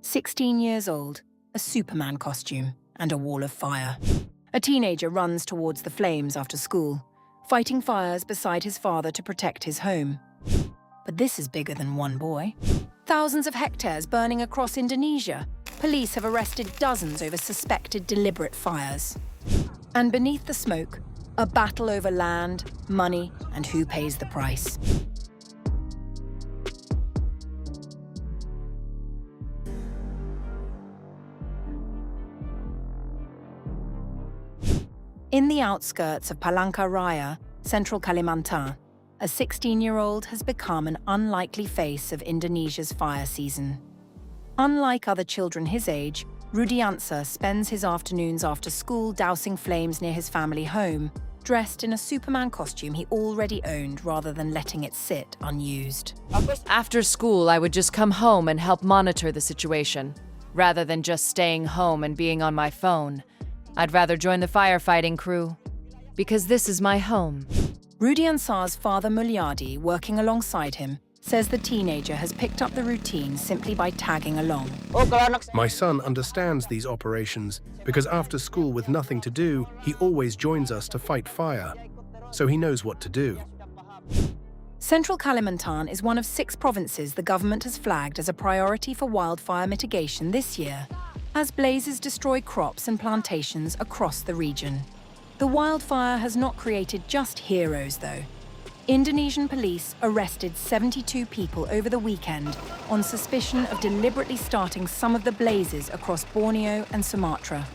16 years old, a Superman costume, and a wall of fire. A teenager runs towards the flames after school, fighting fires beside his father to protect his home. But this is bigger than one boy. Thousands of hectares burning across Indonesia. Police have arrested dozens over suspected deliberate fires. And beneath the smoke, a battle over land, money, and who pays the price. In the outskirts of Palangka Raya, central Kalimantan, a 16-year-old has become an unlikely face of Indonesia's fire season. Unlike other children his age, Rudiyansah spends his afternoons after school dousing flames near his family home, dressed in a Superman costume he already owned rather than letting it sit unused. After school, I would just come home and help monitor the situation, rather than just staying home and being on my phone. I'd rather join the firefighting crew, because this is my home. Rudiyansah's father Mulyadi, working alongside him, says the teenager has picked up the routine simply by tagging along. My son understands these operations because after school with nothing to do, he always joins us to fight fire, so he knows what to do. Central Kalimantan is one of 6 provinces the government has flagged as a priority for wildfire mitigation this year, as blazes destroy crops and plantations across the region. The wildfire has not created just heroes, though. Indonesian police arrested 72 people over the weekend on suspicion of deliberately starting some of the blazes across Borneo and Sumatra.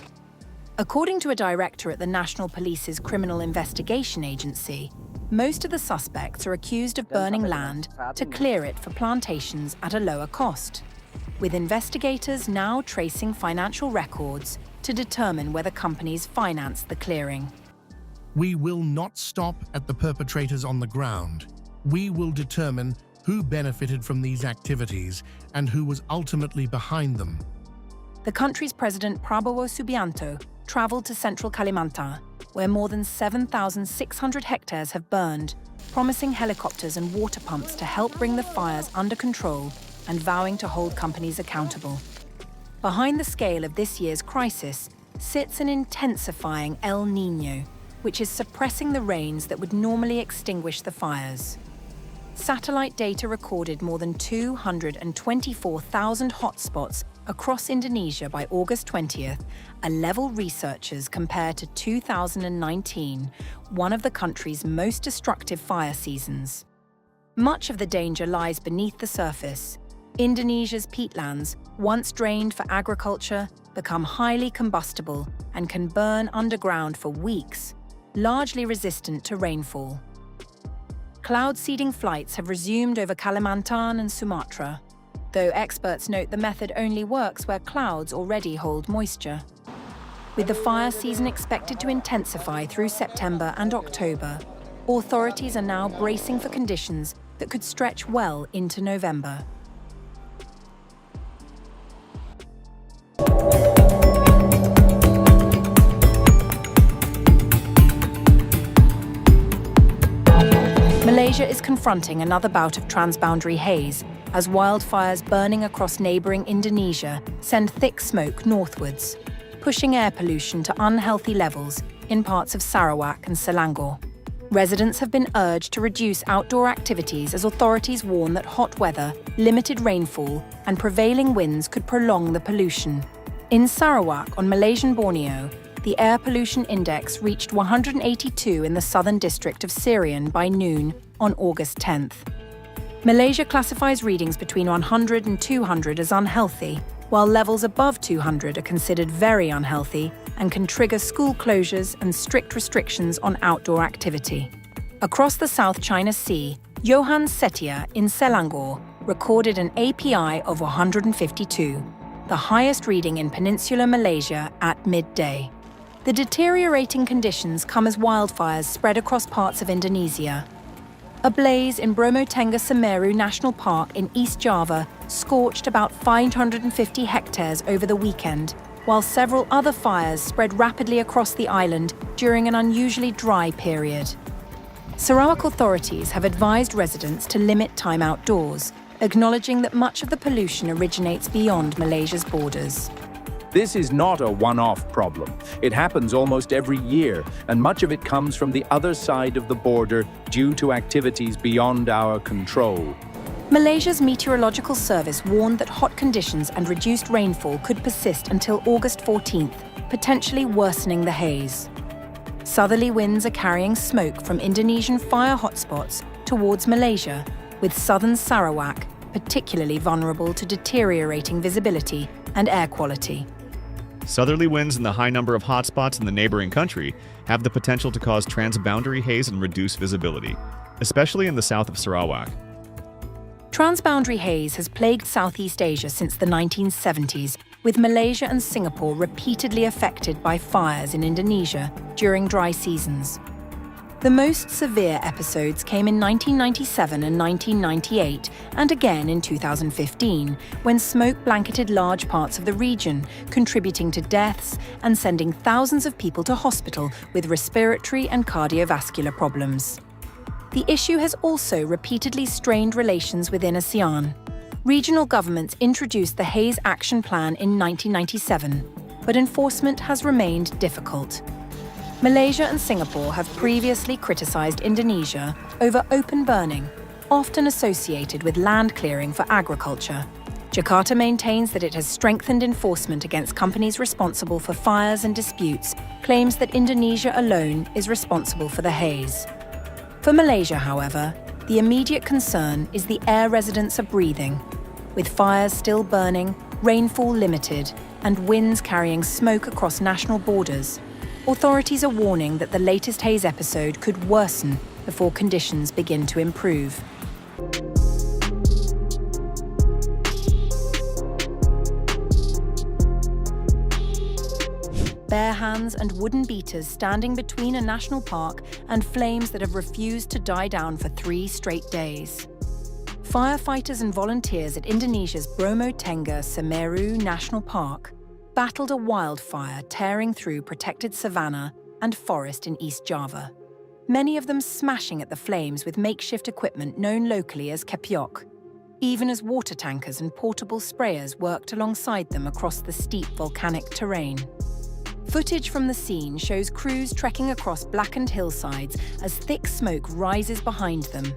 According to a director at the National Police's Criminal Investigation Agency, most of the suspects are accused of burning land to clear it for plantations at a lower cost, with investigators now tracing financial records to determine whether companies financed the clearing. We will not stop at the perpetrators on the ground. We will determine who benefited from these activities and who was ultimately behind them. The country's president Prabowo Subianto travelled to central Kalimantan, where more than 7,600 hectares have burned, promising helicopters and water pumps to help bring the fires under control and vowing to hold companies accountable. Behind the scale of this year's crisis sits an intensifying El Niño, which is suppressing the rains that would normally extinguish the fires. Satellite data recorded more than 224,000 hotspots across Indonesia by August 20th, a level researchers compare to 2019, one of the country's most destructive fire seasons. Much of the danger lies beneath the surface. Indonesia's peatlands, once drained for agriculture, become highly combustible and can burn underground for weeks, largely resistant to rainfall. Cloud seeding flights have resumed over Kalimantan and Sumatra, though experts note the method only works where clouds already hold moisture. With the fire season expected to intensify through September and October, authorities are now bracing for conditions that could stretch well into November. Malaysia is confronting another bout of transboundary haze as wildfires burning across neighbouring Indonesia send thick smoke northwards, pushing air pollution to unhealthy levels in parts of Sarawak and Selangor. Residents have been urged to reduce outdoor activities as authorities warn that hot weather, limited rainfall, and prevailing winds could prolong the pollution. In Sarawak on Malaysian Borneo, the air pollution index reached 182 in the southern district of Serian by noon on August 10th. Malaysia classifies readings between 100 and 200 as unhealthy, while levels above 200 are considered very unhealthy and can trigger school closures and strict restrictions on outdoor activity. Across the South China Sea, Johan Setia in Selangor recorded an API of 152, the highest reading in peninsular Malaysia at midday. The deteriorating conditions come as wildfires spread across parts of Indonesia. A blaze in Bromo Tengah Semeru National Park in East Java scorched about 550 hectares over the weekend, while several other fires spread rapidly across the island during an unusually dry period. Sarawak authorities have advised residents to limit time outdoors, acknowledging that much of the pollution originates beyond Malaysia's borders. This is not a one-off problem. It happens almost every year, and much of it comes from the other side of the border due to activities beyond our control. Malaysia's Meteorological Service warned that hot conditions and reduced rainfall could persist until August 14th, potentially worsening the haze. Southerly winds are carrying smoke from Indonesian fire hotspots towards Malaysia, with southern Sarawak particularly vulnerable to deteriorating visibility and air quality. Southerly winds and the high number of hotspots in the neighboring country have the potential to cause transboundary haze and reduce visibility, especially in the south of Sarawak. Transboundary haze has plagued Southeast Asia since the 1970s, with Malaysia and Singapore repeatedly affected by fires in Indonesia during dry seasons. The most severe episodes came in 1997 and 1998, and again in 2015, when smoke blanketed large parts of the region, contributing to deaths and sending thousands of people to hospital with respiratory and cardiovascular problems. The issue has also repeatedly strained relations within ASEAN. Regional governments introduced the Haze Action Plan in 1997, but enforcement has remained difficult. Malaysia and Singapore have previously criticised Indonesia over open burning, often associated with land clearing for agriculture. Jakarta maintains that it has strengthened enforcement against companies responsible for fires and disputes, claims that Indonesia alone is responsible for the haze. For Malaysia, however, the immediate concern is the air residents are breathing. With fires still burning, rainfall limited, and winds carrying smoke across national borders, authorities are warning that the latest haze episode could worsen before conditions begin to improve. Bare hands and wooden beaters standing between a national park and flames that have refused to die down for 3 straight days. Firefighters and volunteers at Indonesia's Bromo Tengger Semeru National Park battled a wildfire tearing through protected savanna and forest in East Java, many of them smashing at the flames with makeshift equipment known locally as kepiok, even as water tankers and portable sprayers worked alongside them across the steep volcanic terrain. Footage from the scene shows crews trekking across blackened hillsides as thick smoke rises behind them,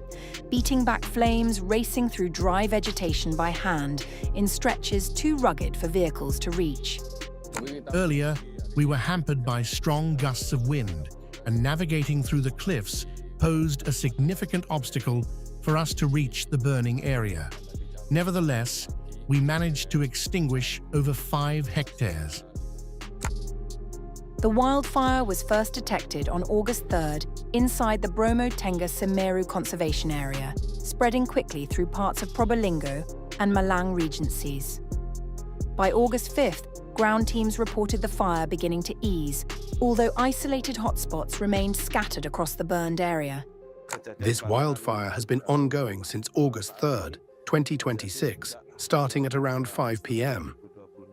beating back flames racing through dry vegetation by hand in stretches too rugged for vehicles to reach. Earlier, we were hampered by strong gusts of wind, and navigating through the cliffs posed a significant obstacle for us to reach the burning area. Nevertheless, we managed to extinguish over 5 hectares. The wildfire was first detected on August 3rd inside the Bromo Tengger Semeru Conservation Area, spreading quickly through parts of Probolinggo and Malang regencies. By August 5th, ground teams reported the fire beginning to ease, although isolated hotspots remained scattered across the burned area. This wildfire has been ongoing since August 3rd, 2026, starting at around 5 p.m.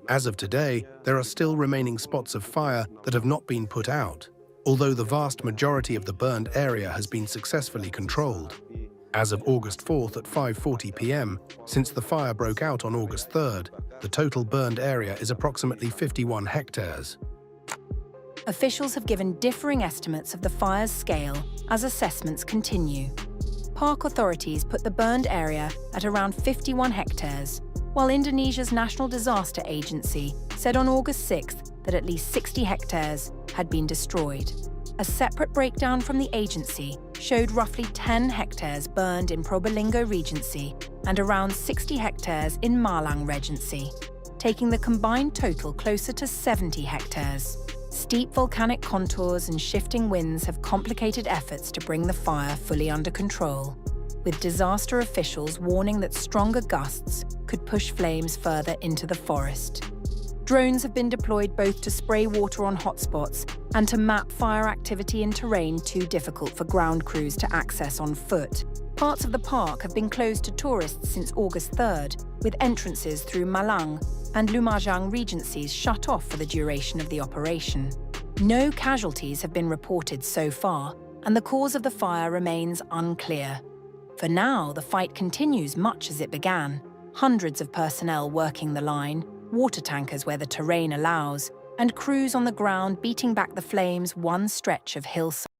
As of today, there are still remaining spots of fire that have not been put out, although the vast majority of the burned area has been successfully controlled. As of August 4th at 5:40 p.m., since the fire broke out on August 3rd, the total burned area is approximately 51 hectares. Officials have given differing estimates of the fire's scale as assessments continue. Park authorities put the burned area at around 51 hectares, while Indonesia's National Disaster Agency said on August 6th that at least 60 hectares had been destroyed. A separate breakdown from the agency showed roughly 10 hectares burned in Probolinggo Regency and around 60 hectares in Malang Regency, taking the combined total closer to 70 hectares. Steep volcanic contours and shifting winds have complicated efforts to bring the fire fully under control, with disaster officials warning that stronger gusts could push flames further into the forest. Drones have been deployed both to spray water on hotspots and to map fire activity in terrain too difficult for ground crews to access on foot. Parts of the park have been closed to tourists since August 3rd, with entrances through Malang and Lumajang regencies shut off for the duration of the operation. No casualties have been reported so far, and the cause of the fire remains unclear. For now, the fight continues much as it began. Hundreds of personnel working the line, water tankers where the terrain allows, and crews on the ground beating back the flames one stretch of hillside.